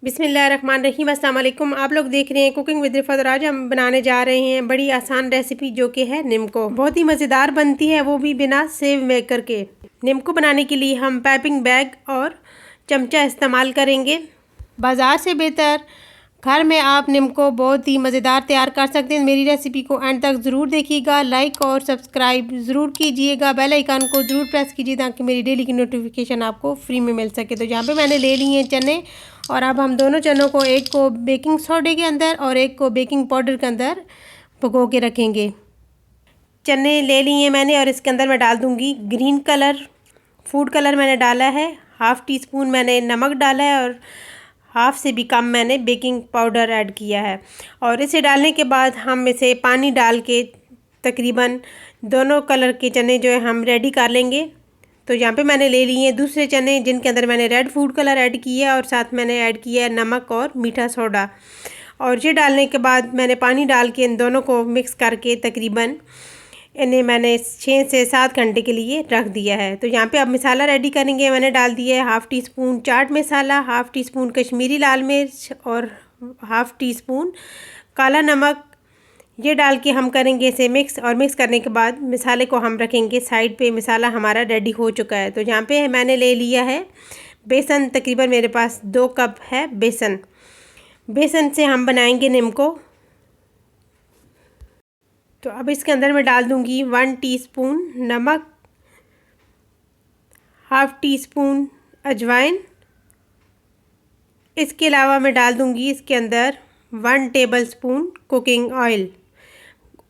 बिस्मिल्लाहिर्रहमानिर्रहीम। अस्सलाम वालेकुम। आप लोग देख रहे हैं कुकिंग विद रिफत और आज हम बनाने जा रहे हैं बड़ी आसान रेसिपी जो कि है निम्को। बहुत ही मज़ेदार बनती है, वो भी बिना सेव मेकर के। निम्को बनाने के लिए हम पाइपिंग बैग और चमचा इस्तेमाल करेंगे। बाज़ार से बेहतर घर में आप निम्को बहुत ही मज़ेदार तैयार कर सकते हैं। मेरी रेसिपी को एंड तक ज़रूर देखिएगा, लाइक और सब्सक्राइब ज़रूर कीजिएगा, बेल आइकन को ज़रूर प्रेस कीजिए ताकि मेरी डेली की नोटिफिकेशन आपको फ्री में मिल सके। तो यहाँ पे मैंने ले लिए चने और अब हम दोनों चनों को, एक को बेकिंग सोडे के अंदर और एक को बेकिंग पाउडर के अंदर भिगो के रखेंगे। चने ले लिए मैंने और इसके अंदर मैं डाल दूँगी ग्रीन कलर, फूड कलर मैंने डाला है, हाफ़ टी स्पून मैंने नमक डाला है और हाफ़ से भी कम मैंने बेकिंग पाउडर ऐड किया है। और इसे डालने के बाद हम इसे पानी डाल के तकरीबन दोनों कलर के चने जो है हम रेडी कर लेंगे। तो यहाँ पे मैंने ले लिए दूसरे चने जिनके अंदर मैंने रेड फूड कलर ऐड किया है और साथ मैंने ऐड किया है नमक और मीठा सोडा। और ये डालने के बाद मैंने पानी डाल के इन दोनों को मिक्स करके तकरीबन इन्हें मैंने 6 से 7 घंटे के लिए रख दिया है। तो यहाँ पे अब मसाला रेडी करेंगे। मैंने डाल दिया है half tea spoon chaat masala, half tea spoon Kashmiri लाल मिर्च और हाफ़ टी स्पून काला नमक। ये डाल के हम करेंगे इसे मिक्स और मिक्स करने के बाद मसाले को हम रखेंगे साइड पे। मसाला हमारा रेडी हो चुका है। तो यहाँ पे मैंने ले लिया है बेसन, तकरीबन मेरे पास 2 कप है बेसन। बेसन से हम बनाएंगे निम्को। तो अब इसके अंदर मैं डाल दूँगी 1 टीस्पून नमक, हाफ़ टी स्पून अजवाइन। इसके अलावा मैं डाल दूँगी इसके अंदर 1 टेबलस्पून कुकिंग ऑयल।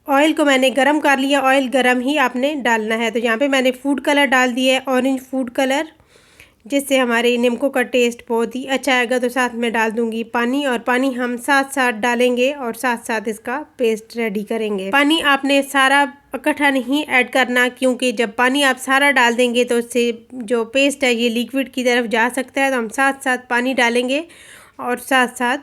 ऑयल को मैंने गरम कर लिया, ऑयल गरम ही आपने डालना है। तो यहाँ पे मैंने फूड कलर डाल दिया है, ऑरेंज फूड कलर, जिससे हमारे निम्को का टेस्ट बहुत ही अच्छा आएगा। तो साथ में डाल दूँगी पानी और पानी हम साथ साथ डालेंगे और साथ साथ इसका पेस्ट रेडी करेंगे। पानी आपने सारा इकट्ठा नहीं ऐड करना, क्योंकि जब पानी आप सारा डाल देंगे तो इससे जो पेस्ट है ये लिक्विड की तरफ जा सकता है। तो हम साथ साथ पानी डालेंगे और साथ साथ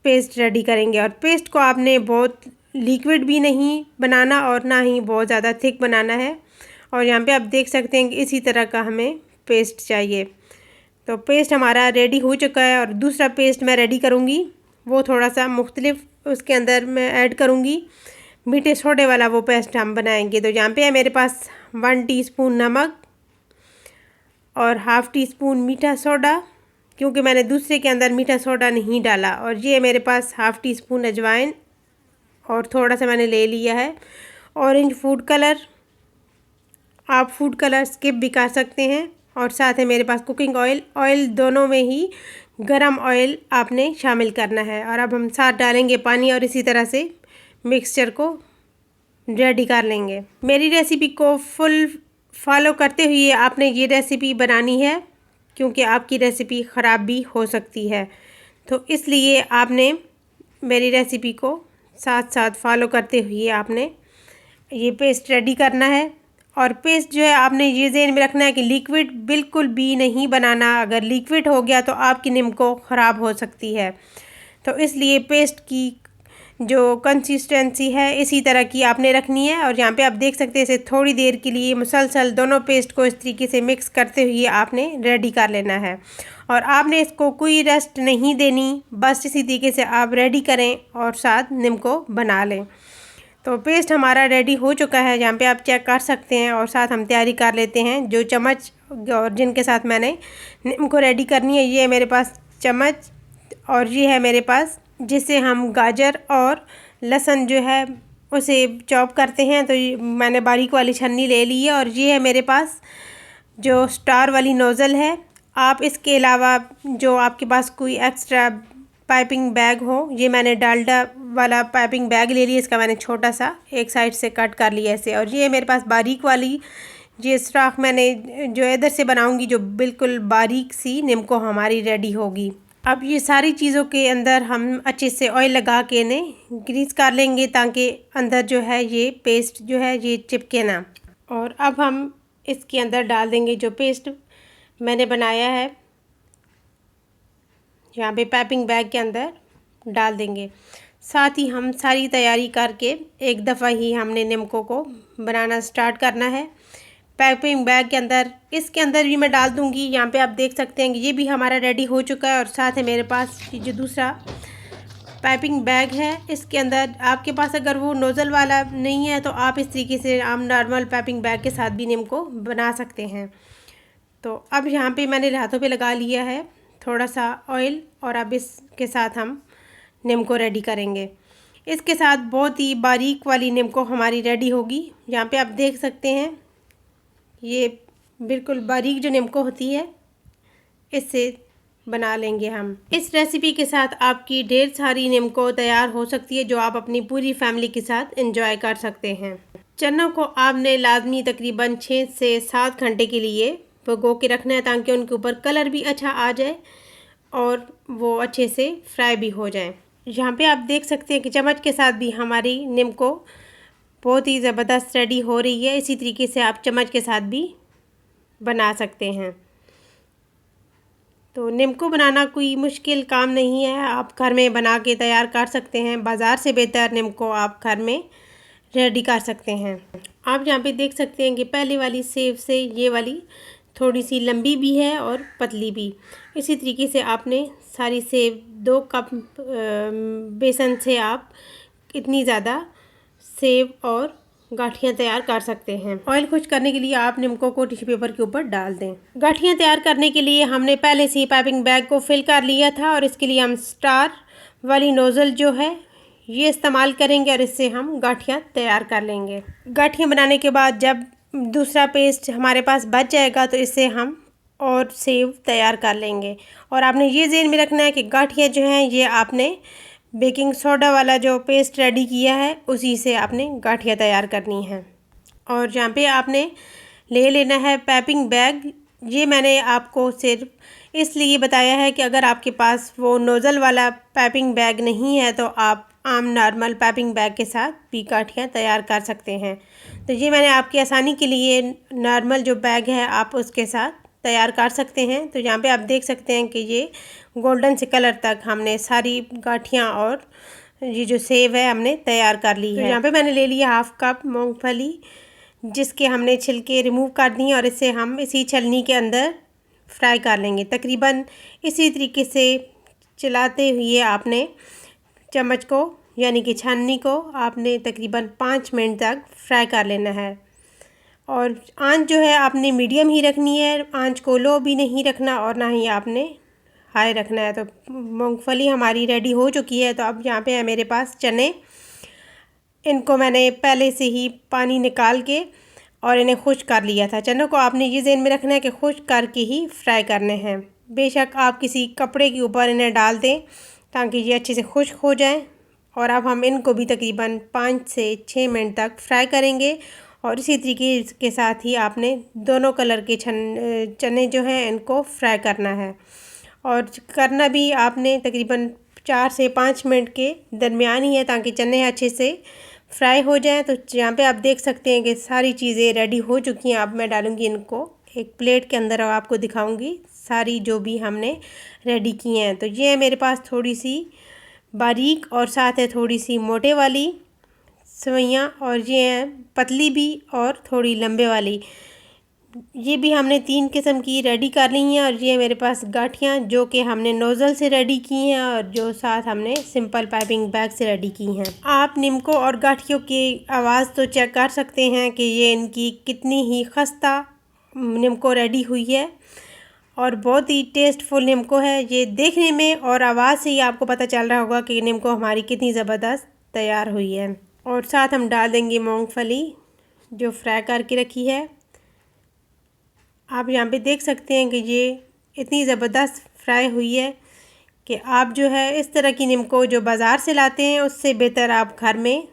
पेस्ट रेडी करेंगे। और पेस्ट को आपने बहुत लिक्विड भी नहीं बनाना और ना ही बहुत ज़्यादा थिक बनाना है। और यहाँ पे आप देख सकते हैं कि इसी तरह का हमें पेस्ट चाहिए। तो पेस्ट हमारा रेडी हो चुका है और दूसरा पेस्ट मैं रेडी करूँगी, वो थोड़ा सा मुख्तलिफ उसके अंदर मैं ऐड करूँगी। मीठे सोडे वाला वो पेस्ट हम बनाएंगे। तो यहाँ पे है मेरे पास 1 टीस्पून नमक और हाफ़ टी स्पून मीठा सोडा, क्योंकि मैंने दूसरे के अंदर मीठा सोडा नहीं डाला। और ये मेरे पास हाफ़ टी स्पून अजवाइन और थोड़ा सा मैंने ले लिया है ऑरेंज फूड कलर। आप फूड कलर स्किप भी कर सकते हैं। और साथ है मेरे पास कुकिंग ऑयल। ऑयल दोनों में ही गरम ऑयल आपने शामिल करना है। और अब हम साथ डालेंगे पानी और इसी तरह से मिक्सचर को रेडी कर लेंगे। मेरी रेसिपी को फुल फॉलो करते हुए आपने ये रेसिपी बनानी है, क्योंकि आपकी रेसिपी ख़राब भी हो सकती है। तो इसलिए आपने मेरी रेसिपी को साथ साथ फॉलो करते हुए आपने ये पेस्ट रेडी करना है। और पेस्ट जो है आपने ये ज़हन में रखना है कि लिक्विड बिल्कुल भी नहीं बनाना। अगर लिक्विड हो गया तो आपकी निम्को ख़राब हो सकती है। तो इसलिए पेस्ट की जो कंसिस्टेंसी है इसी तरह की आपने रखनी है। और यहाँ पे आप देख सकते हैं इसे थोड़ी देर के लिए मुसलसल दोनों पेस्ट को इस तरीके से मिक्स करते हुए आपने रेडी कर लेना है। और आपने इसको कोई रेस्ट नहीं देनी, बस इसी तरीके से आप रेडी करें और साथ निम्को बना लें। तो पेस्ट हमारा रेडी हो चुका है, यहाँ पे आप चेक कर सकते हैं। और साथ हम तैयारी कर लेते हैं जो चम्मच और जिनके साथ मैंने निम्को रेडी करनी है। ये है मेरे पास चम्मच और ये है मेरे पास जिससे हम गाजर और लहसुन जो है उसे चॉप करते हैं। तो मैंने बारीक वाली छन्नी ले ली है। और ये है मेरे पास जो स्टार वाली नोज़ल है। आप इसके अलावा जो आपके पास कोई एक्स्ट्रा पाइपिंग बैग हो, ये मैंने डालडा वाला पाइपिंग बैग ले लिया। इसका मैंने छोटा सा एक साइड से कट कर लिया ऐसे। और ये मेरे पास बारीक वाली ये सुराख मैंने जो इधर से बनाऊंगी, जो बिल्कुल बारीक सी निम्को हमारी रेडी होगी। अब ये सारी चीज़ों के अंदर हम अच्छे से ऑयल लगा के इन्हें ग्रीस कर लेंगे ताकि अंदर जो है ये पेस्ट जो है ये चिपके ना। और अब हम इसके अंदर डाल देंगे जो पेस्ट मैंने बनाया है, यहाँ पे पाइपिंग बैग के अंदर डाल देंगे। साथ ही हम सारी तैयारी करके एक दफ़ा ही हमने निम्को को बनाना स्टार्ट करना है। पैकिंग बैग के अंदर, इसके अंदर भी मैं डाल दूँगी। यहाँ पे आप देख सकते हैं कि ये भी हमारा रेडी हो चुका है। और साथ है मेरे पास जो दूसरा पाइपिंग बैग है, इसके अंदर आपके पास अगर वो नोज़ल वाला नहीं है तो आप इस तरीके से आम नॉर्मल पाइपिंग बैग के साथ भी नीम को बना सकते हैं। तो अब यहाँ पे मैंने हाथों पे लगा लिया है थोड़ा सा ऑयल, और अब इसके साथ हम नीम को रेडी करेंगे। इसके साथ बहुत ही बारीक वाली नीम को हमारी रेडी होगी। यहाँ पे आप देख सकते हैं ये बिल्कुल बारीक जो नीम को होती है, इससे बना लेंगे हम। इस रेसिपी के साथ आपकी ढेर सारी नीम को तैयार हो सकती है जो आप अपनी पूरी फैमिली के साथ एंजॉय कर सकते हैं। चनों को आपने लाजमी तकरीबन 6 से 7 घंटे के लिए भिगो के रखना है ताकि उनके ऊपर कलर भी अच्छा आ जाए और वो अच्छे से फ्राई भी हो जाए। यहाँ पे आप देख सकते हैं कि चम्मच के साथ भी हमारी नीम को बहुत ही ज़बरदस्त रेडी हो रही है। इसी तरीके से आप चम्मच के साथ भी बना सकते हैं। तो नीम को बनाना कोई मुश्किल काम नहीं है, आप घर में बना के तैयार कर सकते हैं। बाज़ार से बेहतर नीम को आप घर में रेडी कर सकते हैं। आप यहाँ पे देख सकते हैं कि पहले वाली सेव से ये वाली थोड़ी सी लंबी भी है और पतली भी। इसी तरीके से आपने सारी सेव 2 कप बेसन से आप इतनी ज़्यादा सेव और गाठियाँ तैयार कर सकते हैं। ऑयल खुश करने के लिए आप नीम को टिश्यू पेपर के ऊपर डाल दें। गाठियाँ तैयार करने के लिए हमने पहले से ही पाइपिंग बैग को फिल कर लिया था और इसके लिए हम स्टार वाली नोज़ल जो है ये इस्तेमाल करेंगे और इससे हम गाठियाँ तैयार कर लेंगे। गाठियाँ बनाने के बाद जब दूसरा पेस्ट हमारे पास बच जाएगा तो इससे हम और सेव तैयार कर लेंगे। और आपने ये ज़हन में रखना है कि गाठियाँ जो हैं ये आपने बेकिंग सोडा वाला जो पेस्ट रेडी किया है उसी से आपने गाठियाँ तैयार करनी हैं। और यहाँ पे आपने ले लेना है पाइपिंग बैग। ये मैंने आपको सिर्फ इसलिए बताया है कि अगर आपके पास वो नोज़ल वाला पाइपिंग बैग नहीं है तो आप आम नॉर्मल पाइपिंग बैग के साथ भी गाठियाँ तैयार कर सकते हैं। तो ये मैंने आपकी आसानी के लिए नॉर्मल जो बैग है आप उसके साथ तैयार कर सकते हैं। तो यहाँ पे आप देख सकते हैं कि ये गोल्डन से कलर तक हमने सारी गाठियाँ और ये जो सेव है हमने तैयार कर ली है। तो यहाँ पे मैंने ले लिया 1/2 कप मूंगफली जिसके हमने छिलके रिमूव कर दिए और इसे हम इसी छलनी के अंदर फ्राई कर लेंगे। तकरीबन इसी तरीके से चलाते हुए आपने चम्मच को यानी कि छाननी को आपने तकरीबन 5 मिनट तक फ्राई कर लेना है। और आंच जो है आपने मीडियम ही रखनी है, आंच को लो भी नहीं रखना और ना ही आपने हाई रखना है। तो मूंगफली हमारी रेडी हो चुकी है। तो अब यहाँ पे है मेरे पास चने, इनको मैंने पहले से ही पानी निकाल के और इन्हें खुश्क कर लिया था। चनों को आपने ये ज़हन में रखना है कि खुश्क करके ही फ्राई करने हैं। बेशक आप किसी कपड़े के ऊपर इन्हें डाल दें ताकि ये अच्छे से खुश्क हो जाएं। और अब हम इनको भी तकरीबन 5 से 6 मिनट तक फ्राई करेंगे। और इसी तरीके के साथ ही आपने दोनों कलर के चने जो हैं इनको फ्राई करना है। और करना भी आपने तकरीबन 4 से 5 मिनट के दरमियान ही है ताकि चने अच्छे से फ्राई हो जाएं। तो यहाँ पे आप देख सकते हैं कि सारी चीज़ें रेडी हो चुकी हैं। अब मैं डालूँगी इनको एक प्लेट के अंदर और आपको दिखाऊँगी सारी जो भी हमने रेडी की हैं। तो ये है मेरे पास थोड़ी सी बारीक और साथ है थोड़ी सी मोटे वाली सेवइयाँ और ये हैं पतली भी और थोड़ी लंबे वाली। ये भी हमने 3 किस्म की रेडी कर ली हैं। और ये मेरे पास गाठियाँ जो कि हमने नोज़ल से रेडी की हैं और जो साथ हमने सिंपल पाइपिंग बैग से रेडी की हैं। आप नीमको और गाठियों की आवाज़ तो चेक कर सकते हैं कि ये इनकी कितनी ही खस्ता नीमको रेडी हुई है और बहुत ही टेस्टफुल नीमको है। ये देखने में और आवाज़ से ही आपको पता चल रहा होगा कि नीमको हमारी कितनी ज़बरदस्त तैयार हुई है। और साथ हम डाल देंगे मूंगफली जो फ्राई करके रखी है। आप यहाँ पे देख सकते हैं कि ये इतनी ज़बरदस्त फ्राई हुई है कि आप जो है इस तरह की नीमको जो बाज़ार से लाते हैं उससे बेहतर आप घर में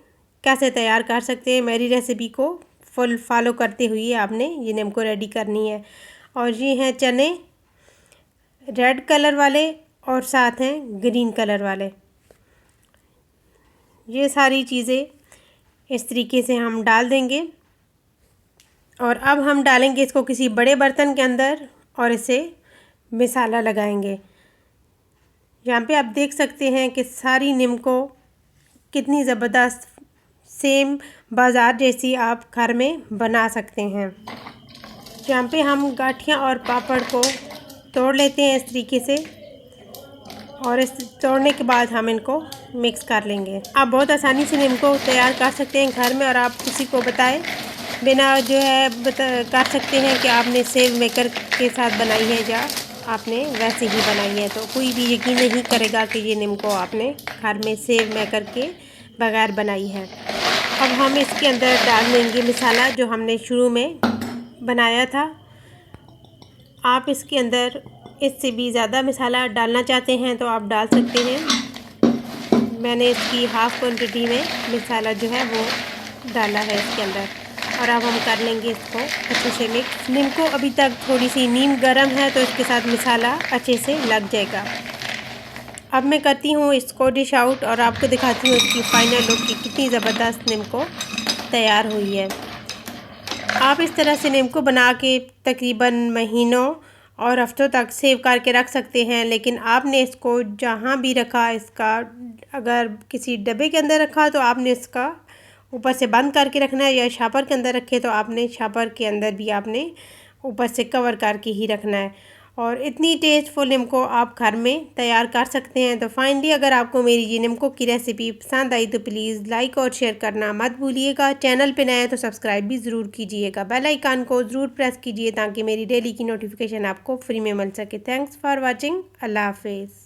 कैसे तैयार कर सकते हैं। मेरी रेसिपी को फुल फॉलो करते हुए आपने ये नीमको रेडी करनी है। और ये हैं चने रेड कलर वाले और साथ हैं ग्रीन कलर वाले। ये सारी चीज़ें इस तरीके से हम डाल देंगे। और अब हम डालेंगे इसको किसी बड़े बर्तन के अंदर और इसे मसाला लगाएंगे। यहाँ पे आप देख सकते हैं कि सारी नीमको कितनी ज़बरदस्त सेम बाज़ार जैसी आप घर में बना सकते हैं। जहाँ पे हम गाठियाँ और पापड़ को तोड़ लेते हैं इस तरीके से, और इस तोड़ने के बाद हम इनको मिक्स कर लेंगे। आप बहुत आसानी से नीमको तैयार कर सकते हैं घर में, और आप किसी को बताएं बिना जो है कर सकते हैं कि आपने सेव मेकर के साथ बनाई है या आपने वैसे ही बनाई है, तो कोई भी यकीन नहीं करेगा कि ये नीमको आपने घर में सेव मेकर के बगैर बनाई है। अब हम इसके अंदर डाल देंगे मसाला जो हमने शुरू में बनाया था। आप इसके अंदर इससे भी ज़्यादा मसाला डालना चाहते हैं तो आप डाल सकते हैं। मैंने इसकी हाफ़ क्वांटिटी में मसाला जो है वो डाला है इसके अंदर, और अब हम कर लेंगे इसको अच्छे से मिक्स। नीमको अभी तक थोड़ी सी नीम गर्म है तो इसके साथ मसाला अच्छे से लग जाएगा। अब मैं करती हूँ इसको डिश आउट और आपको दिखाती हूँ इसकी फ़ाइनल लुक की कितनी ज़बरदस्त नीमको तैयार हुई है। आप इस तरह से नीमको बना के तकरीबन महीनों और हफ्तों तक सेव करके रख सकते हैं, लेकिन आपने इसको जहाँ भी रखा, इसका अगर किसी डब्बे के अंदर रखा तो आपने इसका ऊपर से बंद करके रखना है, या शापर के अंदर रखे तो आपने शापर के अंदर भी आपने ऊपर से कवर करके ही रखना है। और इतनी टेस्टफुल नीमको आप घर में तैयार कर सकते हैं। तो फाइनली अगर आपको मेरी ये नीमको की रेसिपी पसंद आई तो प्लीज़ लाइक और शेयर करना मत भूलिएगा। चैनल पे नए हैं तो सब्सक्राइब भी ज़रूर कीजिएगा। बेल आइकन को ज़रूर प्रेस कीजिए ताकि मेरी डेली की नोटिफिकेशन आपको फ्री में मिल सके। Thanks for watching. अल्लाह हाफिज़।